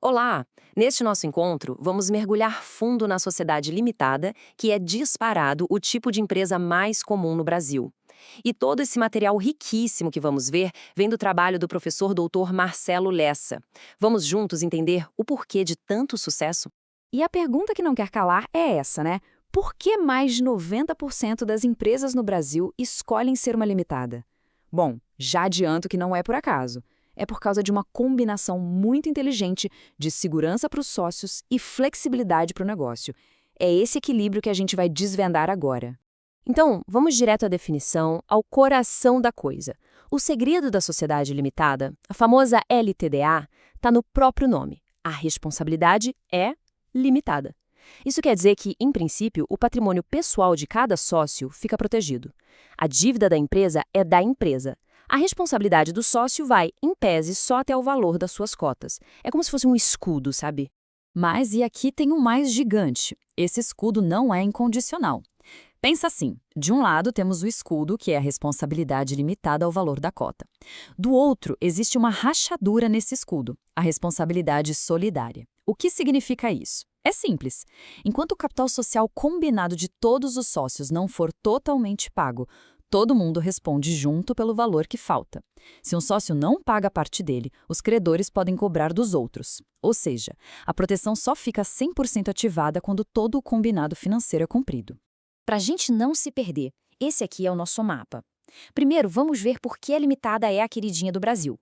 Olá! Neste nosso encontro, vamos mergulhar fundo na sociedade limitada, que é disparado o tipo de empresa mais comum no Brasil. E todo esse material riquíssimo que vamos ver vem do trabalho do professor doutor Marcelo Lessa. Vamos juntos entender o porquê de tanto sucesso? E a pergunta que não quer calar é essa, né? Por que mais de 90% das empresas no Brasil escolhem ser uma limitada? Bom, já adianto que não é por acaso. É por causa de uma combinação muito inteligente de segurança para os sócios e flexibilidade para o negócio. É esse equilíbrio que a gente vai desvendar agora. Então, vamos direto à definição, ao coração da coisa. O segredo da sociedade limitada, a famosa LTDA, está no próprio nome. A responsabilidade é limitada. Isso quer dizer que, em princípio, o patrimônio pessoal de cada sócio fica protegido. A dívida da empresa é da empresa. A responsabilidade do sócio vai, em tese, só até o valor das suas cotas. É como se fosse um escudo, sabe? Mas e aqui tem um mais gigante. Esse escudo não é incondicional. Pensa assim, de um lado temos o escudo, que é a responsabilidade limitada ao valor da cota. Do outro, existe uma rachadura nesse escudo, a responsabilidade solidária. O que significa isso? É simples. Enquanto o capital social combinado de todos os sócios não for totalmente pago, todo mundo responde junto pelo valor que falta. Se um sócio não paga a parte dele, os credores podem cobrar dos outros. Ou seja, a proteção só fica 100% ativada quando todo o combinado financeiro é cumprido. Para a gente não se perder, esse aqui é o nosso mapa. Primeiro, vamos ver por que a limitada é a queridinha do Brasil.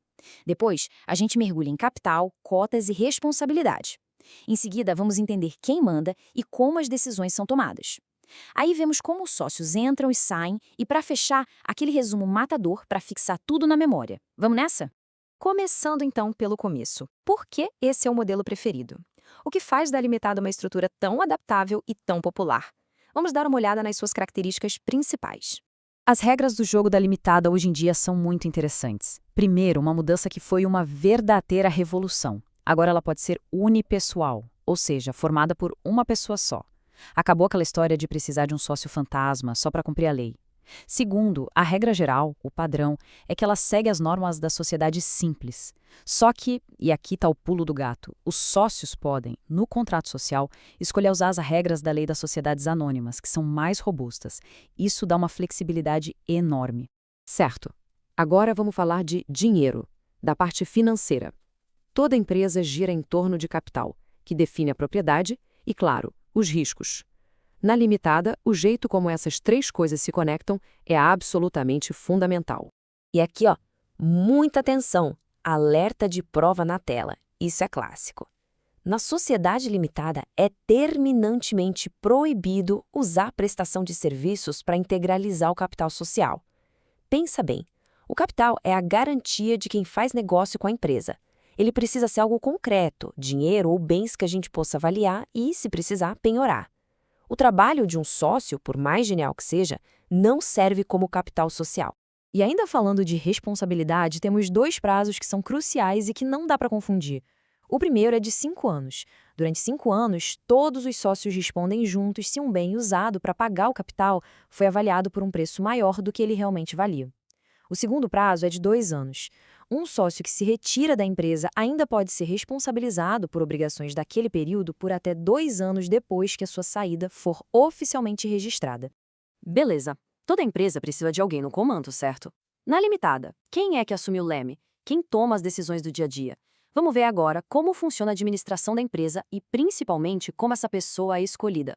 Depois, a gente mergulha em capital, cotas e responsabilidade. Em seguida, vamos entender quem manda e como as decisões são tomadas. Aí vemos como os sócios entram e saem e, para fechar, aquele resumo matador para fixar tudo na memória. Vamos nessa? Começando então pelo começo. Por que esse é o modelo preferido? O que faz da limitada uma estrutura tão adaptável e tão popular? Vamos dar uma olhada nas suas características principais. As regras do jogo da limitada hoje em dia são muito interessantes. Primeiro, uma mudança que foi uma verdadeira revolução. Agora ela pode ser unipessoal, ou seja, formada por uma pessoa só. Acabou aquela história de precisar de um sócio fantasma só para cumprir a lei. Segundo, a regra geral, o padrão, é que ela segue as normas da sociedade simples. Só que, e aqui está o pulo do gato, os sócios podem, no contrato social, escolher usar as regras da lei das sociedades anônimas, que são mais robustas. Isso dá uma flexibilidade enorme. Certo. Agora vamos falar de dinheiro, da parte financeira. Toda empresa gira em torno de capital, que define a propriedade e, claro, os riscos. Na limitada, o jeito como essas três coisas se conectam é absolutamente fundamental. E aqui, ó, muita atenção, alerta de prova na tela. Isso é clássico. Na sociedade limitada, é terminantemente proibido usar prestação de serviços para integralizar o capital social. Pensa bem, o capital é a garantia de quem faz negócio com a empresa. Ele precisa ser algo concreto, dinheiro ou bens que a gente possa avaliar e, se precisar, penhorar. O trabalho de um sócio, por mais genial que seja, não serve como capital social. E ainda falando de responsabilidade, temos dois prazos que são cruciais e que não dá para confundir. O primeiro é de 5 anos. Durante 5 anos, todos os sócios respondem juntos se um bem usado para pagar o capital foi avaliado por um preço maior do que ele realmente valia. O segundo prazo é de 2 anos. Um sócio que se retira da empresa ainda pode ser responsabilizado por obrigações daquele período por até 2 anos depois que a sua saída for oficialmente registrada. Beleza. Toda empresa precisa de alguém no comando, certo? Na limitada, quem é que assume o leme? Quem toma as decisões do dia a dia? Vamos ver agora como funciona a administração da empresa e, principalmente, como essa pessoa é escolhida.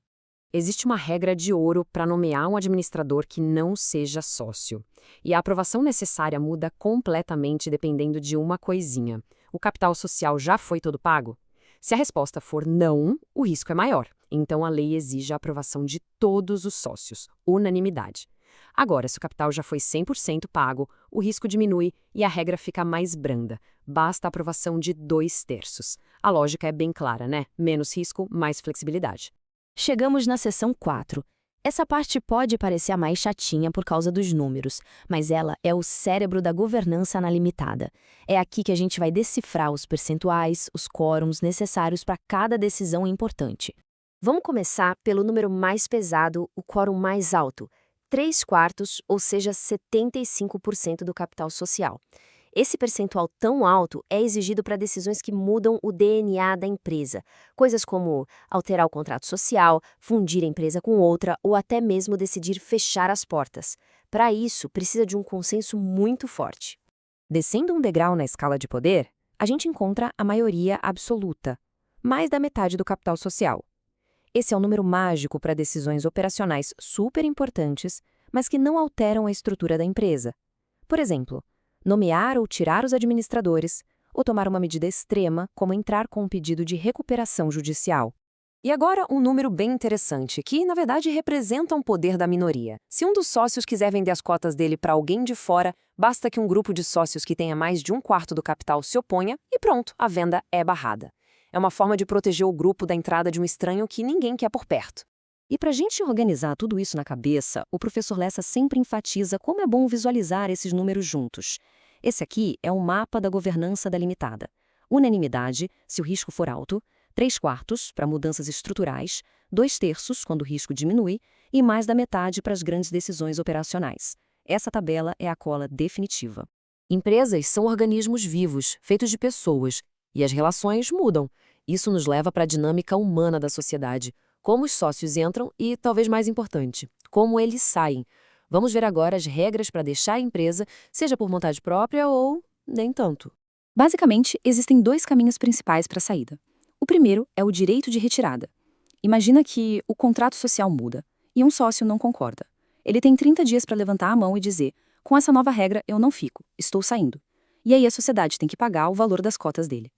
Existe uma regra de ouro para nomear um administrador que não seja sócio. E a aprovação necessária muda completamente dependendo de uma coisinha. O capital social já foi todo pago? Se a resposta for não, o risco é maior. Então a lei exige a aprovação de todos os sócios, unanimidade. Agora, se o capital já foi 100% pago, o risco diminui e a regra fica mais branda. Basta a aprovação de 2/3. A lógica é bem clara, né? Menos risco, mais flexibilidade. Chegamos na seção 4. Essa parte pode parecer a mais chatinha por causa dos números, mas ela é o cérebro da governança na limitada. É aqui que a gente vai decifrar os percentuais, os quórums necessários para cada decisão importante. Vamos começar pelo número mais pesado, o quórum mais alto, 3/4, ou seja, 75% do capital social. Esse percentual tão alto é exigido para decisões que mudam o DNA da empresa, coisas como alterar o contrato social, fundir a empresa com outra ou até mesmo decidir fechar as portas. Para isso, precisa de um consenso muito forte. Descendo um degrau na escala de poder, a gente encontra a maioria absoluta, mais da metade do capital social. Esse é o número mágico para decisões operacionais super importantes, mas que não alteram a estrutura da empresa. Por exemplo, nomear ou tirar os administradores, ou tomar uma medida extrema, como entrar com um pedido de recuperação judicial. E agora um número bem interessante, que na verdade representa um poder da minoria. Se um dos sócios quiser vender as cotas dele para alguém de fora, basta que um grupo de sócios que tenha mais de 1/4 do capital se oponha e pronto, a venda é barrada. É uma forma de proteger o grupo da entrada de um estranho que ninguém quer por perto. E para a gente organizar tudo isso na cabeça, o professor Lessa sempre enfatiza como é bom visualizar esses números juntos. Esse aqui é um mapa da governança da limitada. Unanimidade, se o risco for alto, 3/4 para mudanças estruturais, 2/3 quando o risco diminui e mais da metade para as grandes decisões operacionais. Essa tabela é a cola definitiva. Empresas são organismos vivos, feitos de pessoas, e as relações mudam. Isso nos leva para a dinâmica humana da sociedade, como os sócios entram e, talvez mais importante, como eles saem. Vamos ver agora as regras para deixar a empresa, seja por vontade própria ou nem tanto. Basicamente, existem 2 caminhos principais para a saída. O primeiro é o direito de retirada. Imagina que o contrato social muda e um sócio não concorda. Ele tem 30 dias para levantar a mão e dizer: com essa nova regra eu não fico, estou saindo. E aí a sociedade tem que pagar o valor das cotas dele.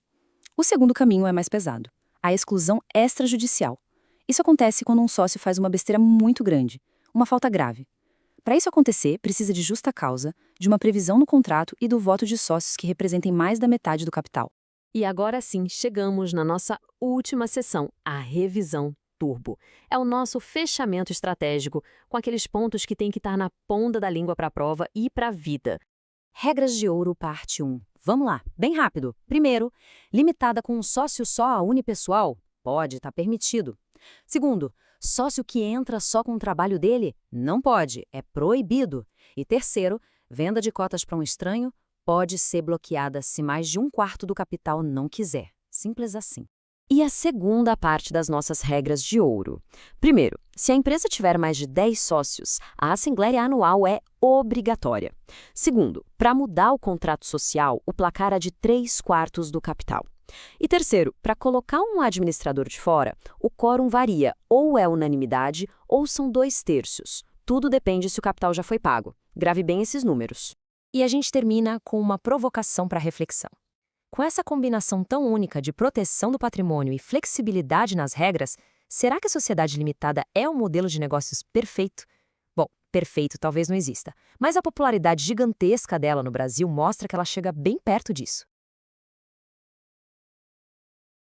O segundo caminho é mais pesado: a exclusão extrajudicial. Isso acontece quando um sócio faz uma besteira muito grande, uma falta grave. Para isso acontecer, precisa de justa causa, de uma previsão no contrato e do voto de sócios que representem mais da metade do capital. E agora sim, chegamos na nossa última sessão, a revisão turbo. É o nosso fechamento estratégico, com aqueles pontos que tem que estar na ponta da língua para a prova e para a vida. Regras de ouro, parte 1. Vamos lá, bem rápido. Primeiro, limitada com um sócio só, unipessoal? Pode, está permitido. Segundo, sócio que entra só com o trabalho dele? Não pode, é proibido. E terceiro, venda de cotas para um estranho pode ser bloqueada se mais de 1/4 do capital não quiser. Simples assim. E a segunda parte das nossas regras de ouro. Primeiro, se a empresa tiver mais de 10 sócios, a assembleia anual é obrigatória. Segundo, para mudar o contrato social, o placar é de 3/4 do capital. E terceiro, para colocar um administrador de fora, o quórum varia, ou é unanimidade ou são 2/3. Tudo depende se o capital já foi pago. Grave bem esses números. E a gente termina com uma provocação para reflexão. Com essa combinação tão única de proteção do patrimônio e flexibilidade nas regras, será que a sociedade limitada é um modelo de negócios perfeito? Bom, perfeito talvez não exista, mas a popularidade gigantesca dela no Brasil mostra que ela chega bem perto disso.